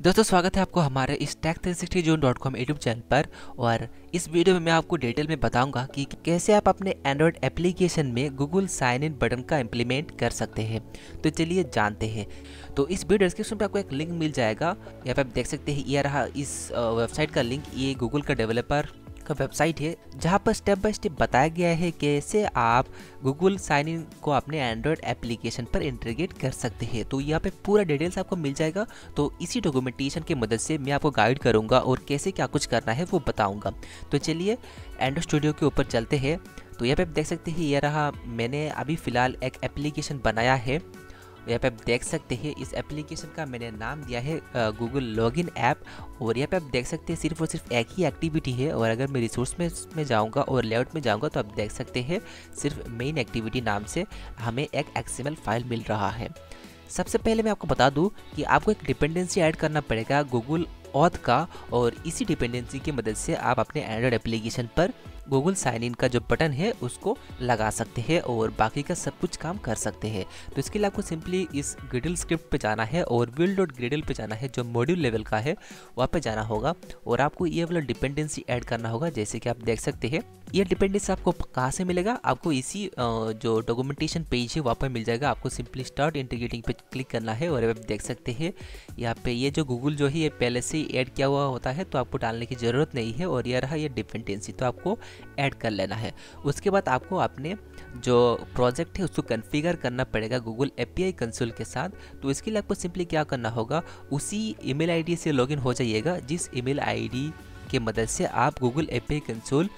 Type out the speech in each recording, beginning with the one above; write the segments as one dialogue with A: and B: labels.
A: दोस्तों स्वागत है आपको हमारे इस tech360zone.com यूट्यूब चैनल पर। और इस वीडियो में मैं आपको डिटेल में बताऊंगा कि कैसे आप अपने एंड्रॉयड एप्लीकेशन में गूगल साइन इन बटन का इम्प्लीमेंट कर सकते हैं। तो चलिए जानते हैं। तो इस वीडियो डिस्क्रिप्शन पे आपको एक लिंक मिल जाएगा, यहाँ पे आप देख सकते हैं। ये रहा इस वेबसाइट का लिंक। ये गूगल का डेवलपर का वेबसाइट है जहाँ पर स्टेप बाय स्टेप बताया गया है कैसे आप गूगल साइन इन को अपने एंड्रॉयड एप्लीकेशन पर इंटीग्रेट कर सकते हैं। तो यहाँ पे पूरा डिटेल्स आपको मिल जाएगा। तो इसी डॉक्यूमेंटेशन की मदद से मैं आपको गाइड करूँगा और कैसे क्या कुछ करना है वो बताऊँगा। तो चलिए एंड्रॉयड स्टूडियो के ऊपर चलते हैं। तो यहाँ पे आप देख सकते हैं, ये रहा मैंने अभी फ़िलहाल एक एप्लीकेशन बनाया है। यहाँ पे आप देख सकते हैं इस एप्लीकेशन का मैंने नाम दिया है गूगल लॉगिन ऐप। और यहाँ पे आप देख सकते हैं सिर्फ और सिर्फ एक ही एक्टिविटी है। और अगर मैं रिसोर्स में जाऊँगा और लेआउट में जाऊँगा तो आप देख सकते हैं सिर्फ मेन एक्टिविटी नाम से हमें एक एक्सएमएल फाइल मिल रहा है। सबसे पहले मैं आपको बता दूं कि आपको एक डिपेंडेंसी ऐड करना पड़ेगा गूगल ऑथ का। और इसी डिपेंडेंसी की मदद से आप अपने एंड्रॉयड एप्लीकेशन पर गूगल साइन इन का जो बटन है उसको लगा सकते हैं और बाकी का सब कुछ काम कर सकते हैं। तो इसके लिए आपको सिंपली इस ग्रिडल स्क्रिप्ट पे जाना है और will.gradle पे जाना है, जो मॉड्यूल लेवल का है वहाँ पे जाना होगा। और आपको ये वाला डिपेंडेंसी ऐड करना होगा। जैसे कि आप देख सकते हैं ये डिपेंडेंसी आपको कहाँ से मिलेगा, आपको इसी जो डॉक्यूमेंटेशन पेज है वहाँ पर मिल जाएगा। आपको सिंपली स्टार्ट इंटीग्रेटिंग पे क्लिक करना है। और आप देख सकते हैं यहाँ पे ये जो गूगल जो है ये पहले से ही ऐड किया हुआ होता है, तो आपको डालने की ज़रूरत नहीं है। और ये रहा ये डिपेंडेंसी, तो आपको ऐड कर लेना है। उसके बाद आपको अपने जो प्रोजेक्ट है उसको कॉन्फ़िगर करना पड़ेगा गूगल एपीआई कंसोल के साथ। तो इसके लिए आपको सिंपली क्या करना होगा, उसी ईमेल आईडी से लॉगिन हो जाइएगा जिस ईमेल आईडी के मदद से आप गूगल एपीआई कंसोल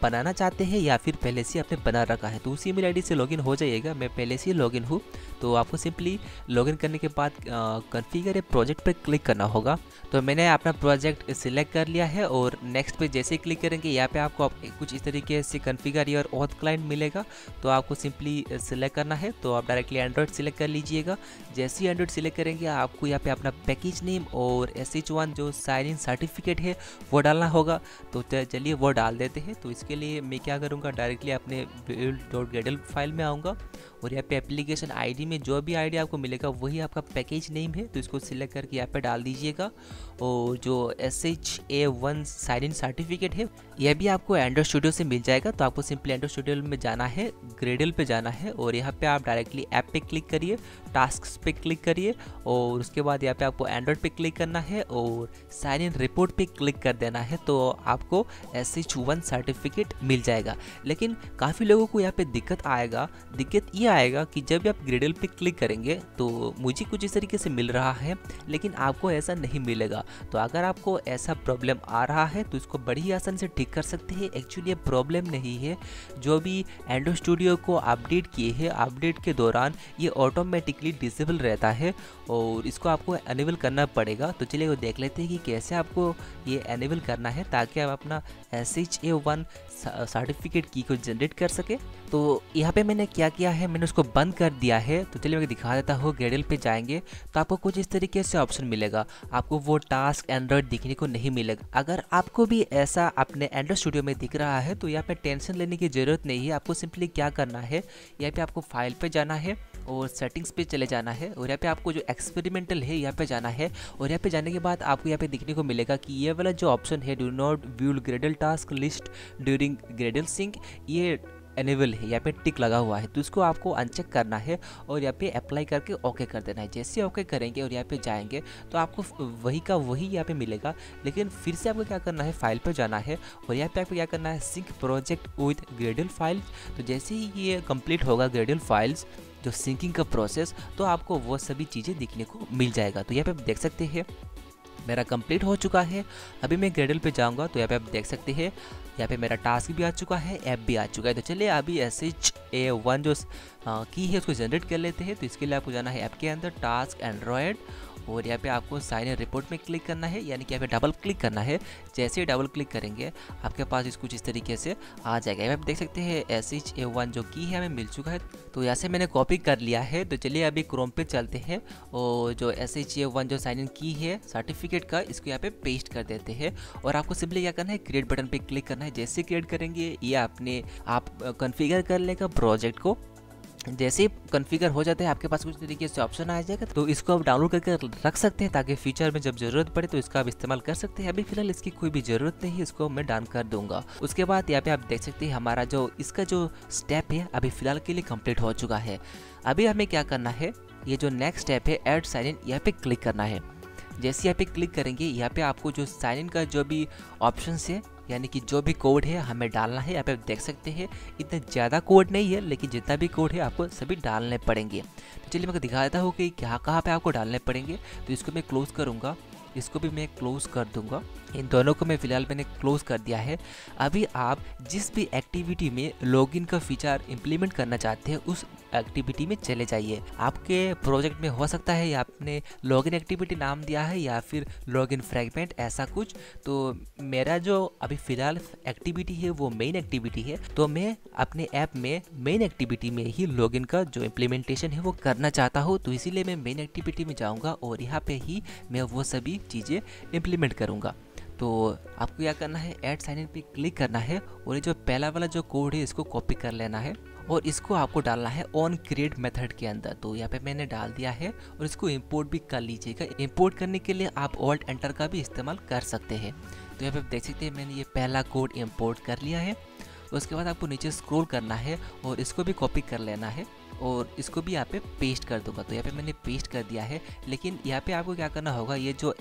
A: बनाना चाहते हैं या फिर पहले से आपने बना रखा है। तो उसी ईमेल आईडी से लॉगिन हो जाइएगा। मैं पहले से ही लॉगिन हूँ। तो आपको सिंपली लॉगिन करने के बाद कॉन्फ़िगर ए प्रोजेक्ट पर क्लिक करना होगा। तो मैंने अपना प्रोजेक्ट सिलेक्ट कर लिया है और नेक्स्ट पे जैसे ही क्लिक करेंगे यहाँ पे आपको कुछ इस तरीके से कॉन्फ़िगर योर ऑथ क्लाइंट मिलेगा। तो आपको सिंपली सिलेक्ट करना है। तो आप डायरेक्टली एंड्रॉयड सिलेक्ट कर लीजिएगा। जैसे ही एंड्रॉयड सिलेक्ट करेंगे आपको यहाँ पे अपना पैकेज नेम और SH1 जो साइन इन सर्टिफिकेट है वो डालना होगा। तो चलिए वो डाल देते हैं। तो इसके लिए मैं क्या करूँगा, डायरेक्टली अपने will.gradle फाइल में आऊँगा और यहाँ पे एप्लीकेशन आईडी में जो भी आईडी आपको मिलेगा वही आपका पैकेज नेम है। तो इसको सिलेक्ट करके यहाँ पे डाल दीजिएगा। और जो SHA1 साइन इन सर्टिफिकेट है यह भी आपको एंड्रॉयड स्टूडियो से मिल जाएगा। तो आपको सिंपली एंड्रॉयड स्टूडियो में जाना है, ग्रेडल पे जाना है और यहाँ पे आप डायरेक्टली ऐप पे क्लिक करिए, टास्क्स पे क्लिक करिए और उसके बाद यहाँ पे आपको एंड्रॉयड पे क्लिक करना है और साइन इन रिपोर्ट पे क्लिक कर देना है। तो आपको SH1 सर्टिफिकेट मिल जाएगा। लेकिन काफ़ी लोगों को यहाँ पे दिक्कत ये आएगा कि जब आप ग्रेडल पे क्लिक करेंगे तो मुझे कुछ इस तरीके से मिल रहा है लेकिन आपको ऐसा नहीं मिलेगा। तो अगर आपको ऐसा प्रॉब्लम आ रहा है तो इसको बड़ी ही आसान से ठीक कर सकते हैं। एक्चुअली ये प्रॉब्लम नहीं है, जो भी एंड्रॉयड स्टूडियो को अपडेट किए हैं अपडेट के दौरान ये ऑटोमेटिकली डिसेबल रहता है और इसको आपको एनेबल करना पड़ेगा। तो चलिए वो देख लेते हैं कि कैसे आपको ये एनेबल करना है ताकि आप अपना SHA1 सर्टिफिकेट की को जनरेट कर सके। तो यहाँ पे मैंने क्या किया है, मैंने उसको बंद कर दिया है। तो चलिए मैं दिखा देता हूँ। ग्रेडल पे जाएंगे तो आपको कुछ इस तरीके से ऑप्शन मिलेगा, आपको वो टास्क एंड्रॉयड दिखने को नहीं मिलेगा। अगर आपको भी ऐसा अपने एंड्रॉयड स्टूडियो में दिख रहा है तो यहाँ पे टेंशन लेने की ज़रूरत नहीं है। आपको सिंपली क्या करना है, यहाँ पे आपको फाइल पे जाना है और सेटिंग्स पे चले जाना है और यहाँ पे आपको जो एक्सपेरिमेंटल है यहाँ पे जाना है। और यहाँ पे जाने के बाद आपको यहाँ पे दिखने को मिलेगा कि ये वाला जो ऑप्शन है do not view Gradle task list during Gradle sync, ये एनेबल है, यहाँ पे टिक लगा हुआ है। तो इसको आपको अनचेक करना है और यहाँ पे अप्लाई करके ओके कर देना है। जैसे ओके करेंगे और यहाँ पे जाएंगे तो आपको वही का वही यहाँ पे मिलेगा। लेकिन फिर से आपको क्या करना है, फाइल पर जाना है और यहाँ पे आपको क्या करना है, sync project with Gradle file. तो जैसे ही ये कंप्लीट होगा ग्रेडल फाइल्स जो सिंकिंग का प्रोसेस, तो आपको वो सभी चीज़ें दिखने को मिल जाएगा। तो यहाँ पे आप देख सकते हैं मेरा कंप्लीट हो चुका है। अभी मैं ग्रेडल पे जाऊंगा तो यहाँ पे आप देख सकते हैं यहाँ पे मेरा टास्क भी आ चुका है, ऐप भी आ चुका है। तो चलिए अभी SHA1 जो की है उसको जनरेट कर लेते हैं। तो इसके लिए आपको जाना है ऐप के अंदर, टास्क एंड्रॉयड और यहाँ पे आपको साइन इन रिपोर्ट में क्लिक करना है, यानी कि यहाँ पे डबल क्लिक करना है। जैसे ही डबल क्लिक करेंगे आपके पास कुछ इस तरीके से आ जाएगा। यहाँ पे आप देख सकते हैं SHA1 जो की है हमें मिल चुका है। तो यहाँ से मैंने कॉपी कर लिया है। तो चलिए अभी क्रोम पे चलते हैं और जो SHA1 जो साइन इन की है सर्टिफिकेट का, इसको यहाँ पे पेस्ट कर देते हैं। और आपको सिंपली क्या करना है, क्रिएट बटन पे क्लिक करना है। जैसे क्रिएट करेंगे ये आप कॉन्फ़िगर कर लेगा प्रोजेक्ट को। जैसे ही कॉन्फ़िगर हो जाता है आपके पास कुछ तरीके से ऑप्शन आ जाएगा, तो इसको आप डाउनलोड करके रख सकते हैं ताकि फ्यूचर में जब ज़रूरत पड़े तो इसका आप इस्तेमाल कर सकते हैं। अभी फिलहाल इसकी कोई भी ज़रूरत नहीं है, इसको मैं डन कर दूंगा। उसके बाद यहाँ पे आप देख सकते हैं हमारा जो इसका जो स्टेप है अभी फ़िलहाल के लिए कंप्लीट हो चुका है। अभी हमें क्या करना है, ये जो नेक्स्ट स्टेप है ऐड साइन इन, यहाँ पे क्लिक करना है। जैसे यहाँ पे क्लिक करेंगे यहाँ पे आपको जो साइन इन का जो भी ऑप्शन है यानी कि जो भी कोड है हमें डालना है। यहाँ पे आप देख सकते हैं इतना ज़्यादा कोड नहीं है, लेकिन जितना भी कोड है आपको सभी डालने पड़ेंगे। तो चलिए मैं दिखा देता हूँ कि कहाँ पे आपको डालने पड़ेंगे। तो इसको मैं क्लोज़ करूँगा, इसको भी मैं क्लोज़ कर दूंगा। इन दोनों को मैं फ़िलहाल मैंने क्लोज़ कर दिया है। अभी आप जिस भी एक्टिविटी में लॉगिन का फीचर इंप्लीमेंट करना चाहते हैं उस एक्टिविटी में चले जाइए। आपके प्रोजेक्ट में हो सकता है या आपने लॉगिन एक्टिविटी नाम दिया है या फिर लॉगिन फ्रैगमेंट ऐसा कुछ। तो मेरा जो अभी फ़िलहाल एक्टिविटी है वो मेन एक्टिविटी है, तो मैं अपने ऐप में मेन एक्टिविटी में ही लॉगिन का जो इम्प्लीमेंटेशन है वो करना चाहता हूँ। तो इसीलिए मैं मेन एक्टिविटी में जाऊँगा और यहाँ पे ही मैं वो सभी चीज़ें इम्प्लीमेंट करूँगा। तो आपको क्या करना है, ऐड साइन इन पे क्लिक करना है और ये जो पहला वाला जो कोड है इसको कॉपी कर लेना है और इसको आपको डालना है ऑन क्रिएट मेथड के अंदर। तो यहाँ पे मैंने डाल दिया है और इसको इंपोर्ट भी कर लीजिएगा। इंपोर्ट करने के लिए आप ऑल्ट एंटर का भी इस्तेमाल कर सकते हैं। तो यहाँ पे आप देख सकते हैं मैंने ये पहला कोड इंपोर्ट कर लिया है। उसके बाद आपको नीचे स्क्रॉल करना है और इसको भी कॉपी कर लेना है और इसको भी यहाँ पे पेस्ट कर दूंगा। तो यहाँ पे मैंने पेस्ट कर दिया है, लेकिन यहाँ पे आपको क्या करना होगा, ये जो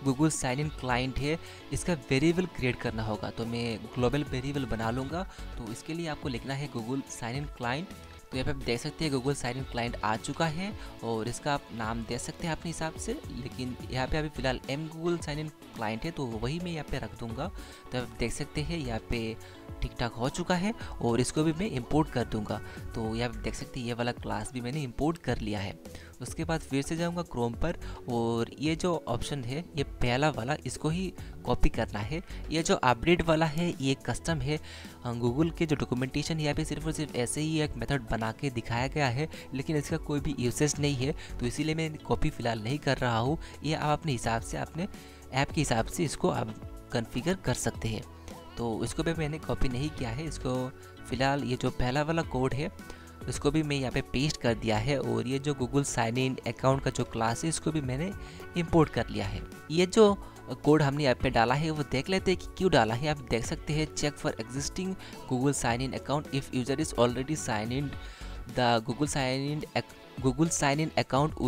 A: गूगल साइन इन क्लाइंट है इसका वेरिएबल क्रिएट करना होगा। तो मैं ग्लोबल वेरिएबल बना लूँगा। तो इसके लिए आपको लिखना है गूगल साइन इन क्लाइंट। तो यहाँ पे आप देख सकते हैं गूगल साइन इन क्लाइंट आ चुका है और इसका आप नाम दे सकते हैं अपने हिसाब से, लेकिन यहाँ पे अभी फिलहाल गूगल साइन इन क्लाइंट है तो वही मैं यहाँ पे रख दूंगा। तो आप देख सकते हैं यहाँ पे ठीक ठाक हो चुका है और इसको भी मैं इंपोर्ट कर दूंगा। तो यहाँ पे देख सकते हैं ये वाला क्लास भी मैंने इंपोर्ट कर लिया है। उसके बाद फिर से जाऊंगा क्रोम पर और ये जो ऑप्शन है ये पहला वाला इसको ही कॉपी करना है। ये जो अपडेट वाला है ये कस्टम है। गूगल के जो डॉक्यूमेंटेशन यहाँ पे सिर्फ और सिर्फ ऐसे ही एक मेथड बना के दिखाया गया है, लेकिन इसका कोई भी यूसेज नहीं है, तो इसीलिए मैं कॉपी फ़िलहाल नहीं कर रहा हूँ। ये आप अपने हिसाब से अपने ऐप के हिसाब से इसको आप कॉन्फ़िगर कर सकते हैं। तो इसको भी मैंने कॉपी नहीं किया है। इसको फ़िलहाल ये जो पहला वाला कोड है इसको भी मैं यहाँ पे पेस्ट कर दिया है और ये जो गूगल साइन इन अकाउंट का जो क्लास है इसको भी मैंने इंपोर्ट कर लिया है। ये जो कोड हमने यहाँ पे डाला है वो देख लेते हैं कि क्यों डाला है। आप देख सकते हैं check for existing Google sign in account if user is already sign in the Google sign in account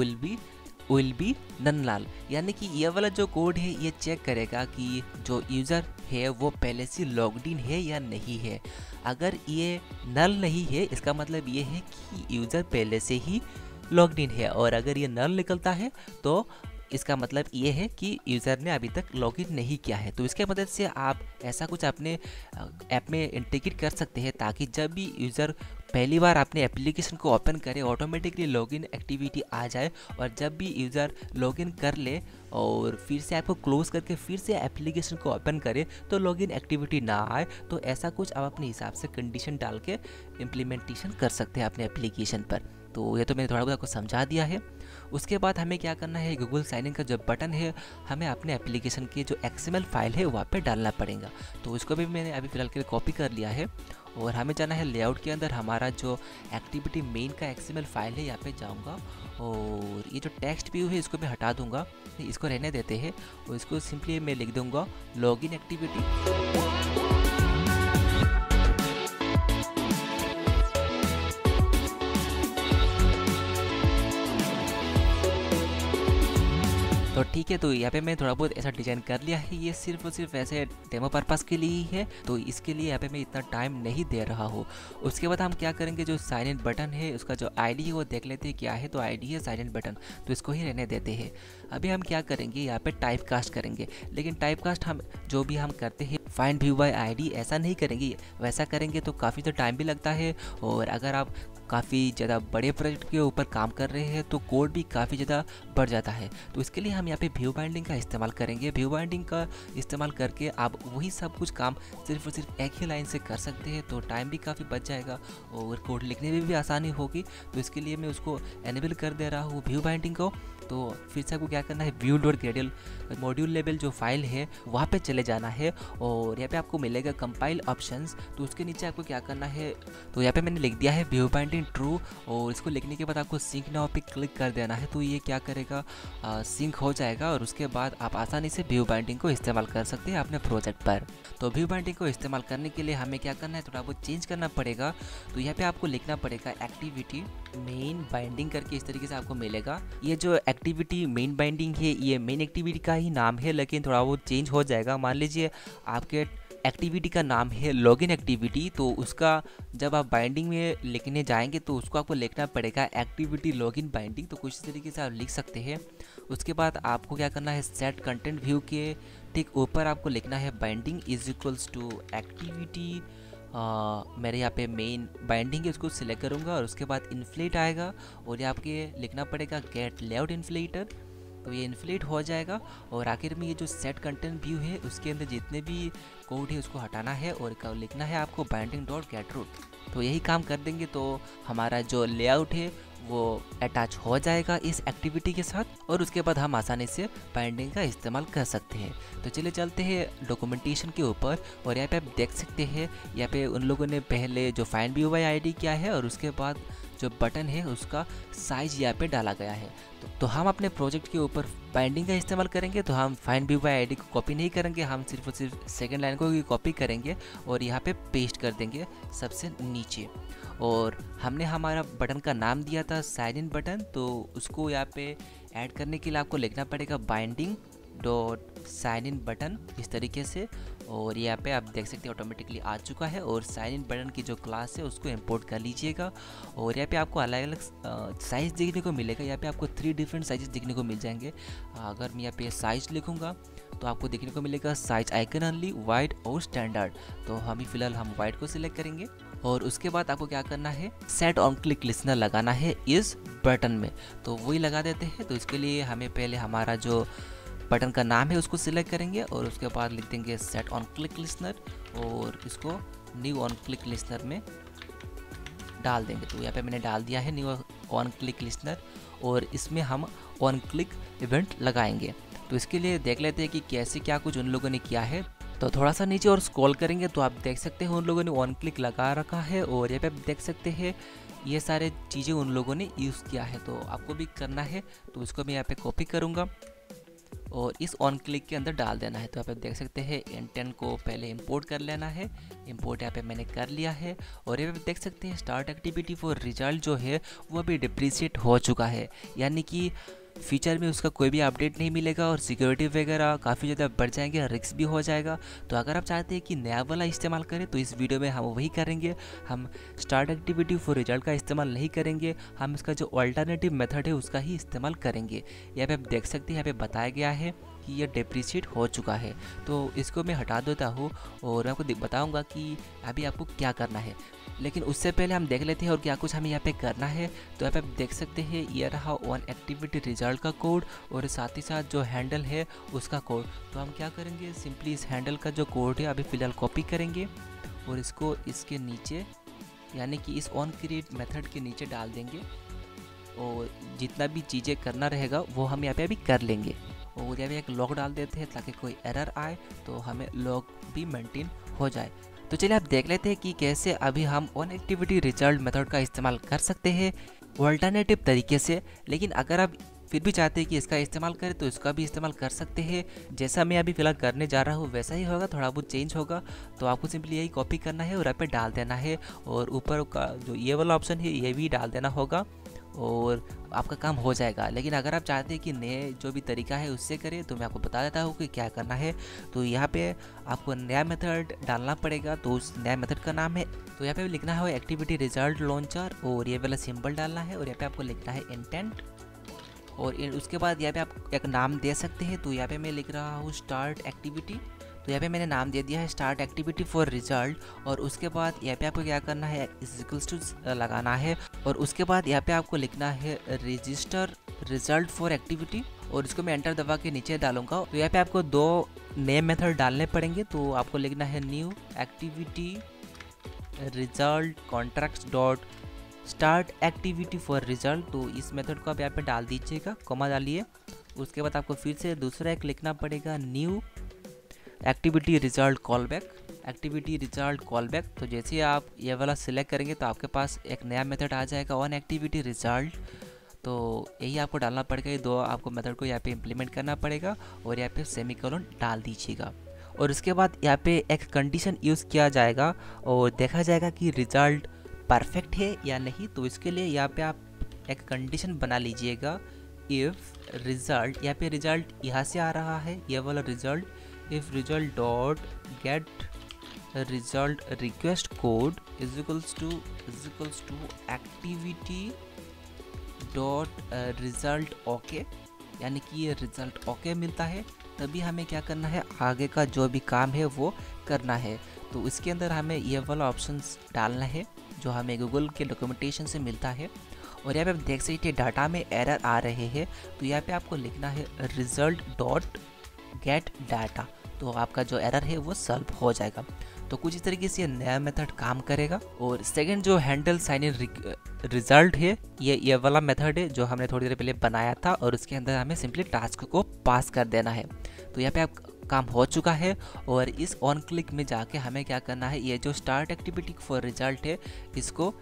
A: will be non null. यानी कि ये वाला जो कोड है ये चेक करेगा कि जो यूज़र है वो पहले से लॉग्ड इन है या नहीं है। अगर ये नल नहीं है इसका मतलब ये है कि यूज़र पहले से ही लॉग्ड इन है, और अगर ये नल निकलता है तो इसका मतलब ये है कि यूज़र ने अभी तक लॉगिन नहीं किया है। तो इसके मदद से आप ऐसा कुछ अपने ऐप में इंटीग्रेट कर सकते हैं ताकि जब भी यूज़र पहली बार अपने एप्लीकेशन को ओपन करे ऑटोमेटिकली लॉगिन एक्टिविटी आ जाए, और जब भी यूज़र लॉगिन कर ले और फिर से आपको क्लोज़ करके फिर से एप्लीकेशन को ओपन करे तो लॉगिन एक्टिविटी ना आए। तो ऐसा कुछ आप अपने हिसाब से कंडीशन डाल के इम्प्लीमेंटेशन कर सकते हैं अपने एप्लीकेशन पर। तो ये तो मैंने थोड़ा बहुत आपको समझा दिया है। उसके बाद हमें क्या करना है, गूगल साइन इन का जो बटन है हमें अपने एप्लीकेशन की जो XML फाइल है वहाँ पे डालना पड़ेगा। तो इसको भी मैंने अभी फ़िलहाल के लिए कॉपी कर लिया है और हमें जाना है लेआउट के अंदर। हमारा जो एक्टिविटी मेन का XML फाइल है यहाँ पे जाऊँगा और ये जो टेक्स्ट व्यू है इसको मैं हटा दूँगा, इसको रहने देते हैं और इसको सिंपली मैं लिख दूँगा लॉगिन एक्टिविटी। तो ठीक है, तो यहाँ पे मैं थोड़ा बहुत ऐसा डिज़ाइन कर लिया है। ये सिर्फ और सिर्फ ऐसे डेमो पर्पस के लिए ही है, तो इसके लिए यहाँ पे मैं इतना टाइम नहीं दे रहा हूँ। उसके बाद हम क्या करेंगे, जो साइन इन बटन है उसका जो आईडी है वो देख लेते हैं क्या है। तो आईडी है साइन इन बटन, तो इसको ही रहने देते हैं। अभी हम क्या करेंगे, यहाँ पे टाइप कास्ट करेंगे, लेकिन टाइप कास्ट हम जो भी हम करते हैं फाइंड व्यू बाय आईडी ऐसा नहीं करेंगे। वैसा करेंगे तो काफ़ी तो टाइम भी लगता है, और अगर आप काफ़ी ज़्यादा बड़े प्रोजेक्ट के ऊपर काम कर रहे हैं तो कोड भी काफ़ी ज़्यादा बढ़ जाता है। तो इसके लिए हम यहाँ पे व्यू बाइंडिंग का इस्तेमाल करेंगे। व्यू बाइंडिंग का इस्तेमाल करके आप वही सब कुछ काम सिर्फ और सिर्फ एक ही लाइन से कर सकते हैं, तो टाइम भी काफ़ी बच जाएगा और कोड लिखने में भी आसानी होगी। तो इसके लिए मैं उसको एनेबल कर दे रहा हूँ व्यू बाइंडिंग को। तो फिर से आपको क्या करना है, व्यू डॉट ग्रेडियल मॉड्यूल लेवल जो फाइल है वहाँ पे चले जाना है और यहाँ पे आपको मिलेगा कंपाइल ऑप्शंस। तो उसके नीचे आपको क्या करना है, तो यहाँ पे मैंने लिख दिया है व्यू बाइंडिंग ट्रू, और इसको लिखने के बाद आपको सिंक नाउ पे क्लिक कर देना है। तो ये क्या करेगा, सिंक हो जाएगा और उसके बाद आप आसानी से व्यू बाइंडिंग को इस्तेमाल कर सकते हैं अपने प्रोजेक्ट पर। तो व्यू बाइंडिंग को इस्तेमाल करने के लिए हमें क्या करना है, थोड़ा बहुत चेंज करना पड़ेगा। तो यहाँ पे आपको लिखना पड़ेगा एक्टिविटी मेन बाइंडिंग करके, इस तरीके से आपको मिलेगा। ये जो एक्टिविटी मेन बाइंडिंग है ये मेन एक्टिविटी का ही नाम है, लेकिन थोड़ा बहुत चेंज हो जाएगा। मान लीजिए आपके एक्टिविटी का नाम है लॉगिन एक्टिविटी, तो उसका जब आप बाइंडिंग में लिखने जाएंगे तो उसको आपको लिखना पड़ेगा एक्टिविटी लॉगिन बाइंडिंग। तो कुछ तरीके से आप लिख सकते हैं। उसके बाद आपको क्या करना है, सेट कंटेंट व्यू के ठीक ऊपर आपको लिखना है binding is equals to activity, मेरे यहाँ पे मेन बाइंडिंग है उसको सिलेक्ट करूँगा और उसके बाद इन्फ्लेट आएगा और ये आपके लिखना पड़ेगा गेट लेआउट इन्फ्लेटर। तो ये इन्फ्लेट हो जाएगा और आखिर में ये जो सेट कंटेंट व्यू है उसके अंदर जितने भी कोड है उसको हटाना है और लिखना है आपको बाइंडिंग डॉट गेट रूट। तो यही काम कर देंगे तो हमारा जो लेआउट है वो अटैच हो जाएगा इस एक्टिविटी के साथ और उसके बाद हम आसानी से बाइंडिंग का इस्तेमाल कर सकते हैं। तो चलिए चलते हैं डॉक्यूमेंटेशन के ऊपर और यहाँ पे आप देख सकते हैं यहाँ पे उन लोगों ने पहले जो फाइंड व्यू बाय आईडी किया है और उसके बाद जो बटन है उसका साइज यहाँ पे डाला गया है। तो हम अपने प्रोजेक्ट के ऊपर बाइंडिंग का इस्तेमाल करेंगे तो हम फाइंड व्यू बाय आईडी को कॉपी नहीं करेंगे, हम सिर्फ और सिर्फ सेकेंड लाइन को ही कॉपी करेंगे और यहाँ पे पेस्ट कर देंगे सबसे नीचे। और हमने हमारा बटन का नाम दिया था साइन इन बटन, तो उसको यहाँ पे ऐड करने के लिए आपको लिखना पड़ेगा binding dot sign in button इस तरीके से। और यहाँ पे आप देख सकते हैं ऑटोमेटिकली आ चुका है और साइन इन बटन की जो क्लास है उसको इंपोर्ट कर लीजिएगा। और यहाँ पे आपको अलग अलग साइज़ देखने को मिलेगा, यहाँ पे आपको 3 डिफरेंट साइजेस देखने को मिल जाएंगे। अगर मैं यहाँ पे साइज लिखूँगा तो आपको देखने को मिलेगा साइज आइकन ओनली वाइड और स्टैंडर्ड। तो हम ही फिलहाल हम वाइड को सिलेक्ट करेंगे और उसके बाद आपको क्या करना है, सेट ऑन क्लिक लिसनर लगाना है इस बटन में। तो वही लगा देते हैं। तो इसके लिए हमें पहले हमारा जो बटन का नाम है उसको सिलेक्ट करेंगे और उसके बाद लिख देंगे सेट ऑन क्लिक लिसनर और इसको न्यू ऑन क्लिक लिसनर में डाल देंगे। तो यहाँ पे मैंने डाल दिया है न्यू ऑन क्लिक लिसनर और इसमें हम ऑन क्लिक इवेंट लगाएंगे। तो इसके लिए देख लेते हैं कि कैसे क्या कुछ उन लोगों ने किया है। तो थोड़ा सा नीचे और स्क्रॉल करेंगे तो आप देख सकते हैं उन लोगों ने ऑन क्लिक लगा रखा है और यहाँ पे आप देख सकते हैं ये सारे चीज़ें उन लोगों ने यूज़ किया है। तो आपको भी करना है तो इसको मैं यहाँ पे कॉपी करूँगा और इस ऑन क्लिक के अंदर डाल देना है। तो आप देख सकते हैं इंटेंट को पहले इंपोर्ट कर लेना है, इंपोर्ट यहाँ पे मैंने कर लिया है। और यहाँ पे देख सकते हैं स्टार्ट एक्टिविटी फॉर रिजल्ट जो है वो अभी डिप्रिशिएट हो चुका है, यानी कि फीचर में उसका कोई भी अपडेट नहीं मिलेगा और सिक्योरिटी वगैरह काफ़ी ज़्यादा बढ़ जाएंगे, रिस्क भी हो जाएगा। तो अगर आप चाहते हैं कि नया वाला इस्तेमाल करें तो इस वीडियो में हम वही करेंगे। हम स्टार्ट एक्टिविटी फॉर रिजल्ट का इस्तेमाल नहीं करेंगे, हम इसका जो अल्टरनेटिव मेथड है उसका ही इस्तेमाल करेंगे। यहाँ पे आप देख सकते हैं यहाँ पे बताया गया है कि ये डिप्रिशिएट हो चुका है। तो इसको मैं हटा देता हूँ और मैं आपको बताऊँगा कि अभी आपको क्या करना है, लेकिन उससे पहले हम देख लेते हैं और क्या कुछ हमें यहाँ पे करना है। तो यहाँ पे आप देख सकते हैं ये रहा ऑन एक्टिविटी रिजल्ट का कोड और साथ ही साथ जो हैंडल है उसका कोड। तो हम क्या करेंगे, सिंपली इस हैंडल का जो कोड है अभी फ़िलहाल कॉपी करेंगे और इसको इसके नीचे यानी कि इस ऑन क्रिएट मेथड के नीचे डाल देंगे और जितना भी चीज़ें करना रहेगा वो हम यहाँ पे अभी कर लेंगे। और यहाँ पे एक लॉग डाल देते हैं ताकि कोई एरर आए तो हमें लॉग भी मेंटेन हो जाए। तो चलिए आप देख लेते हैं कि कैसे अभी हम ऑन एक्टिविटी रिजल्ट मेथड का इस्तेमाल कर सकते हैं अल्टरनेटिव तरीके से। लेकिन अगर आप फिर भी चाहते हैं कि इसका इस्तेमाल करें तो इसका भी इस्तेमाल कर सकते हैं। जैसा मैं अभी फ़िलहाल करने जा रहा हूँ वैसा ही होगा, थोड़ा बहुत चेंज होगा। तो आपको सिंपली यही कॉपी करना है और यहाँ पे डाल देना है और ऊपर का जो ये वाला ऑप्शन है ये भी डाल देना होगा और आपका काम हो जाएगा। लेकिन अगर आप चाहते हैं कि नए जो भी तरीका है उससे करें तो मैं आपको बता देता हूँ कि क्या करना है। तो यहाँ पे आपको नया मेथड डालना पड़ेगा, तो उस नया मेथड का नाम है, तो यहाँ पे लिखना है एक्टिविटी रिजल्ट लॉन्चर और ये वाला सिंबल डालना है और यहाँ पे आपको लिखना है इंटेंट और उसके बाद यहाँ पे आप एक नाम दे सकते हैं। तो यहाँ पे मैं लिख रहा हूँ स्टार्ट एक्टिविटी, तो यहाँ पे मैंने नाम दे दिया है स्टार्ट एक्टिविटी फॉर रिजल्ट। और उसके बाद यहाँ पे आपको क्या करना है, इक्वल्स टू लगाना है और उसके बाद यहाँ पे आपको लिखना है रजिस्टर रिजल्ट फॉर एक्टिविटी और इसको मैं एंटर दबा के नीचे डालूंगा। तो यहाँ पे आपको 2 नए मेथड डालने पड़ेंगे। तो आपको लिखना है new activity result contracts dot start activity for result, तो इस मेथड को आप यहाँ पे डाल दीजिएगा, कॉमा डालिए। उसके बाद आपको फिर से दूसरा एक लिखना पड़ेगा, new activity result callback, activity result callback. तो जैसे ही आप ये वाला सिलेक्ट करेंगे तो आपके पास एक नया मेथड आ जाएगा, ऑन एक्टिविटी रिजल्ट। तो यही आपको डालना पड़ेगा, ये दो आपको मेथड को यहाँ पे इम्प्लीमेंट करना पड़ेगा और यहाँ पे सेमीकोलन डाल दीजिएगा। और उसके बाद यहाँ पे एक कंडीशन यूज़ किया जाएगा और देखा जाएगा कि रिजल्ट परफेक्ट है या नहीं। तो इसके लिए यहाँ पे आप एक कंडीशन बना लीजिएगा, इफ़ रिज़ल्ट, यहाँ पे रिज़ल्ट यहाँ से आ रहा है ये वाला result, if result dot get result request code is equals to activity dot result okay, यानी कि ये रिज़ल्ट ओके मिलता है, तभी हमें क्या करना है, आगे का जो भी काम है वो करना है। तो इसके अंदर हमें ये वाला ऑप्शंस डालना है जो हमें गूगल के डॉक्यूमेंटेशन से मिलता है। और यहाँ पे आप देख सकते हैं डाटा में एरर आ रहे हैं, तो यहाँ पे आपको लिखना है रिजल्ट डॉट गेट डाटा, तो आपका जो एरर है वो सॉल्व हो जाएगा। तो कुछ इस तरीके से ये नया मेथड काम करेगा। और सेकंड जो हैंडल साइन इन रिजल्ट है, ये वाला मेथड है जो हमने थोड़ी देर पहले बनाया था और उसके अंदर हमें सिंपली टास्क को पास कर देना है। तो यहाँ पे आप काम हो चुका है और इस ऑन क्लिक में जाके हमें क्या करना है, ये जो स्टार्ट एक्टिविटी फॉर रिजल्ट है इसको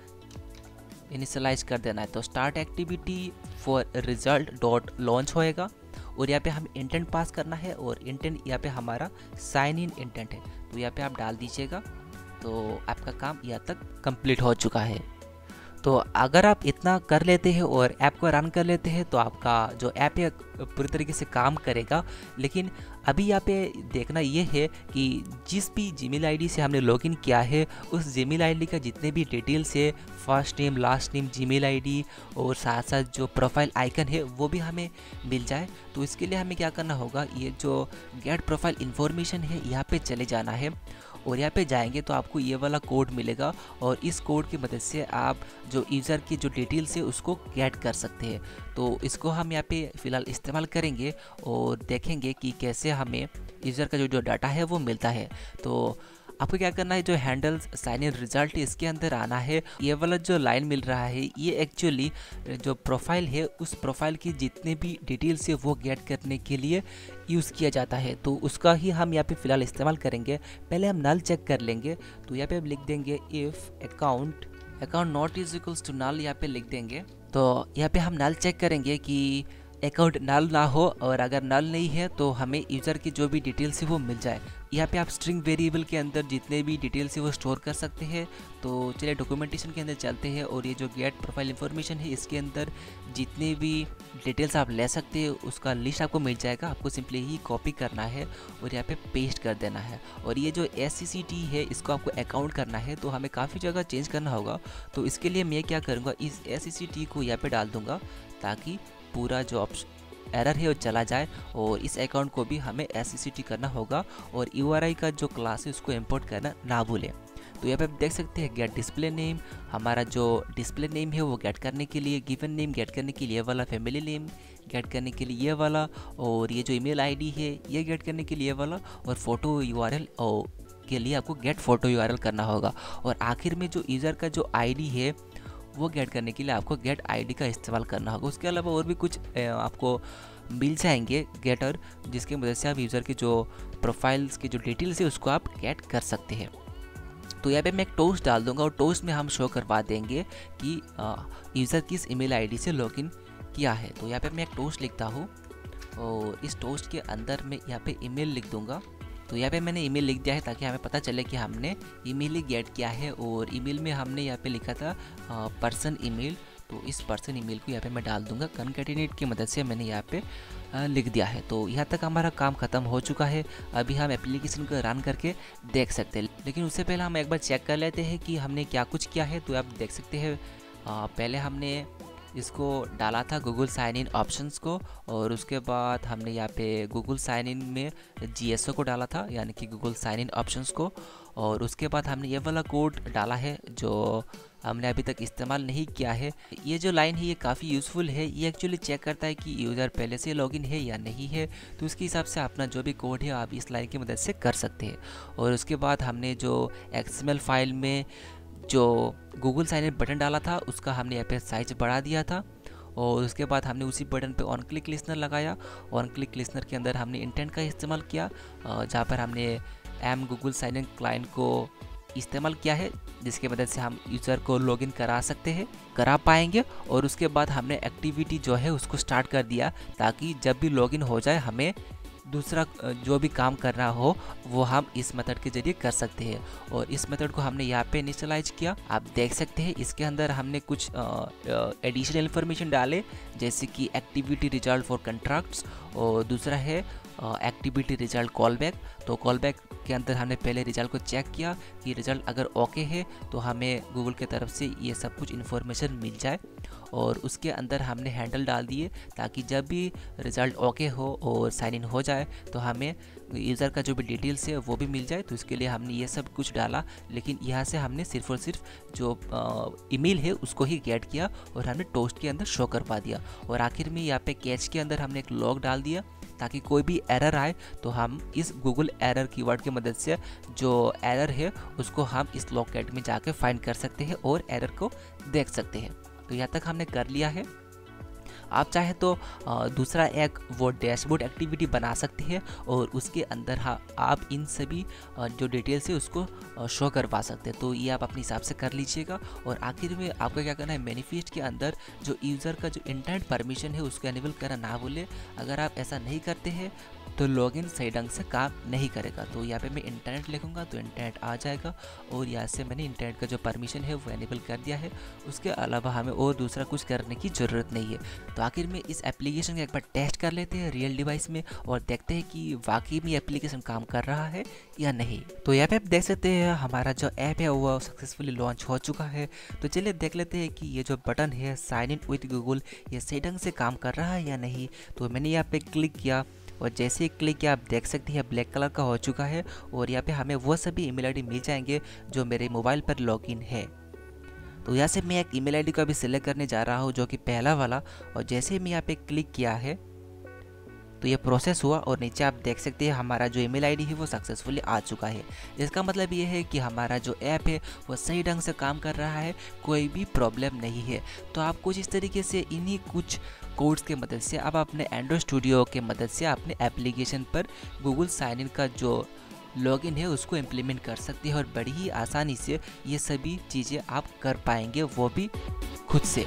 A: इनिशियलाइज कर देना है। तो start activity for result dot launch होएगा और यहाँ पे हम इंटेंट पास करना है और इंटेंट यहाँ पे हमारा साइन इन इंटेंट है, तो यहाँ पे आप डाल दीजिएगा। तो आपका काम यहाँ तक कंप्लीट हो चुका है। तो अगर आप इतना कर लेते हैं और ऐप को रन कर लेते हैं तो आपका जो ऐप है पूरी तरीके से काम करेगा। लेकिन अभी यहाँ पे देखना ये है कि जिस भी जीमेल आईडी से हमने लॉगिन किया है उस जीमेल आईडी का जितने भी डिटेल्स है, first name, last name, Gmail ID और साथ साथ जो प्रोफाइल आइकन है वो भी हमें मिल जाए। तो इसके लिए हमें क्या करना होगा, ये जो गेट प्रोफाइल इन्फॉर्मेशन है यहाँ पे चले जाना है और यहाँ पे जाएंगे तो आपको ये वाला कोड मिलेगा और इस कोड की मदद से आप जो यूज़र की जो डिटेल्स है उसको गेट कर सकते हैं। तो इसको हम यहाँ पे फ़िलहाल इस्तेमाल करेंगे और देखेंगे कि कैसे हमें यूज़र का जो डाटा है वो मिलता है। तो आपको क्या करना है, जो हैंडल साइन इन रिजल्ट है इसके अंदर आना है। ये वाला जो लाइन मिल रहा है ये एक्चुअली जो प्रोफाइल है उस प्रोफाइल की जितने भी डिटेल्स है वो गेट करने के लिए यूज़ किया जाता है, तो उसका ही हम यहाँ पे फ़िलहाल इस्तेमाल करेंगे। पहले हम नल चेक कर लेंगे, तो यहाँ पे हम लिख देंगे if account not is equals to null, यहाँ पे लिख देंगे। तो यहाँ पे हम नल चेक करेंगे कि अकाउंट नल ना हो और अगर नल नहीं है तो हमें यूज़र की जो भी डिटेल्स है वो मिल जाए। यहाँ पे आप स्ट्रिंग वेरिएबल के अंदर जितने भी डिटेल्स है वो स्टोर कर सकते हैं। तो चलिए डॉक्यूमेंटेशन के अंदर चलते हैं और ये जो गेट प्रोफाइल इन्फॉर्मेशन है इसके अंदर जितने भी डिटेल्स आप ले सकते हैं उसका लिस्ट आपको मिल जाएगा। आपको सिंपली ही कॉपी करना है और यहाँ पे पेस्ट कर देना है। और ये जो SCCT है इसको आपको अकाउंट करना है, तो हमें काफ़ी जगह चेंज करना होगा। तो इसके लिए मैं क्या करूँगा, इस SCCT को यहाँ पे डाल दूँगा ताकि पूरा जो ऑप्शन एरर है वो चला जाए। और इस अकाउंट को भी हमें SCCT करना होगा और URI का जो क्लास है उसको इंपोर्ट करना ना भूलें। तो यहाँ पे आप देख सकते हैं गेट डिस्प्ले नेम, हमारा जो डिस्प्ले नेम है वो गेट करने के लिए, गिवन नेम गेट करने के लिए वाला, फैमिली नेम गेट करने के लिए ये वाला, और ये जो ईमेल आईडी है ये गेट करने के लिए वाला, और फोटो URL के लिए आपको गेट फोटो URL करना होगा। और आखिर में जो यूज़र का जो ID है वो गेट करने के लिए आपको गेट ID का इस्तेमाल करना होगा। उसके अलावा और भी कुछ आपको मिल जाएंगे गेटर, जिसकी मदद से आप यूज़र की जो प्रोफाइल्स की जो डिटेल्स है उसको आप गेट कर सकते हैं। तो यहाँ पे मैं एक टोस्ट डाल दूंगा और टोस्ट में हम शो करवा देंगे कि यूज़र किस ईमेल आईडी से लॉगिन किया है। तो यहाँ पे मैं एक टोस्ट लिखता हूँ और इस टोस्ट के अंदर मैं यहाँ पे ईमेल लिख दूंगा। तो यहाँ पे मैंने ईमेल लिख दिया है ताकि हमें पता चले कि हमने ईमेल ही गेट किया है। और ईमेल में हमने यहाँ पे लिखा था पर्सन ईमेल, तो इस पर्सन ईमेल को यहाँ पे मैं डाल दूंगा। कनकैटिनेट की मदद से मैंने यहाँ पे लिख दिया है। तो यहाँ तक हमारा काम ख़त्म हो चुका है। अभी हम एप्लीकेशन को रन करके देख सकते हैं, लेकिन उससे पहले हम एक बार चेक कर लेते हैं कि हमने क्या कुछ किया है। तो आप देख सकते हैं पहले हमने इसको डाला था गूगल साइन इन ऑप्शंस को, और उसके बाद हमने यहाँ पे गूगल साइन इन में GSO को डाला था, यानी कि गूगल साइन इन ऑप्शंस को। और उसके बाद हमने ये वाला कोड डाला है जो हमने अभी तक इस्तेमाल नहीं किया है। ये जो लाइन है ये काफ़ी यूज़फुल है, ये एक्चुअली चेक करता है कि यूज़र पहले से लॉगिन है या नहीं है। तो उसके हिसाब से अपना जो भी कोड है आप इस लाइन की मदद से कर सकते हैं। और उसके बाद हमने जो XML फाइल में जो गूगल साइन इन बटन डाला था उसका हमने यहाँ पे साइज बढ़ा दिया था, और उसके बाद हमने उसी बटन पे ऑन क्लिक लिसनर लगाया। ऑन क्लिक लिसनर के अंदर हमने इंटेंट का इस्तेमाल किया, जहाँ पर हमने M Google sign in client को इस्तेमाल किया है, जिसकी मदद से हम यूज़र को लॉगिन करा पाएंगे। और उसके बाद हमने एक्टिविटी जो है उसको स्टार्ट कर दिया, ताकि जब भी लॉगिन हो जाए हमें दूसरा जो भी काम करना हो वो हम इस मेथड के जरिए कर सकते हैं। और इस मेथड को हमने यहाँ पे इनिशियलाइज किया। आप देख सकते हैं इसके अंदर हमने कुछ एडिशनल इन्फॉर्मेशन डाले, जैसे कि एक्टिविटी रिजल्ट फॉर कंट्रैक्ट्स, और दूसरा है एक्टिविटी रिजल्ट कॉलबैक। तो कॉलबैक के अंदर हमने पहले रिजल्ट को चेक किया कि रिजल्ट अगर ओके है तो हमें गूगल की तरफ से ये सब कुछ इन्फॉर्मेशन मिल जाए। और उसके अंदर हमने हैंडल डाल दिए, ताकि जब भी रिज़ल्ट ओके हो और साइन इन हो जाए तो हमें यूज़र का जो भी डिटेल्स है वो भी मिल जाए। तो इसके लिए हमने ये सब कुछ डाला, लेकिन यहाँ से हमने सिर्फ और सिर्फ जो ईमेल है उसको ही गेट किया और हमने टोस्ट के अंदर शो करवा दिया। और आखिर में यहाँ पे कैच के अंदर हमने एक लॉग डाल दिया, ताकि कोई भी एरर आए तो हम इस गूगल एरर कीवर्ड की मदद से जो एरर है उसको हम इस लॉग कैट में जाके फाइंड कर सकते हैं और एरर को देख सकते हैं। तो यहाँ तक हमने कर लिया है। आप चाहे तो दूसरा एक वो डैशबोर्ड एक्टिविटी बना सकते हैं और उसके अंदर आप इन सभी जो डिटेल्स है उसको शो करवा सकते हैं। तो ये आप अपने हिसाब से कर लीजिएगा। और आखिर में आपको क्या करना है, मैनिफेस्ट के अंदर जो यूज़र का जो इंटरनेट परमिशन है उसको एनेबल करना ना भूलें। अगर आप ऐसा नहीं करते हैं तो लॉगिन सही ढंग से काम नहीं करेगा। तो यहाँ पे मैं इंटरनेट लिखूँगा तो इंटरनेट आ जाएगा, और यहाँ से मैंने इंटरनेट का जो परमिशन है वो एनेबल कर दिया है। उसके अलावा हमें और दूसरा कुछ करने की ज़रूरत नहीं है। तो आखिर में इस एप्लीकेशन का एक बार टेस्ट कर लेते हैं रियल डिवाइस में और देखते हैं कि वाकई में एप्लीकेशन काम कर रहा है या नहीं। तो यहाँ पे आप देख सकते हैं हमारा जो ऐप है वो सक्सेसफुली लॉन्च हो चुका है। तो चलिए देख लेते हैं कि ये जो बटन है साइन इन विद गूगल ये सही ढंग से काम कर रहा है या नहीं। तो मैंने यहाँ पे क्लिक किया और जैसे ही क्लिक किया आप देख सकते हैं ब्लैक कलर का हो चुका है, और यहाँ पे हमें वो सभी ईमेल आईडी मिल जाएंगे जो मेरे मोबाइल पर लॉगिन है। तो यहाँ से मैं एक ईमेल आईडी को अभी सिलेक्ट करने जा रहा हूँ, जो कि पहला वाला। और जैसे ही मैं यहाँ पे क्लिक किया है तो ये प्रोसेस हुआ और नीचे आप देख सकते हैं हमारा जो ईमेल आईडी है वो सक्सेसफुली आ चुका है। इसका मतलब ये है कि हमारा जो ऐप है वो सही ढंग से काम कर रहा है, कोई भी प्रॉब्लम नहीं है। तो आप कुछ इस तरीके से इन्हीं कुछ कोड्स के मदद से आप अपने एंड्रॉइड स्टूडियो के मदद से अपने एप्लीकेशन पर गूगल साइन इन का जो लॉगिन है उसको इम्प्लीमेंट कर सकते हैं, और बड़ी ही आसानी से ये सभी चीज़ें आप कर पाएंगे, वो भी खुद से।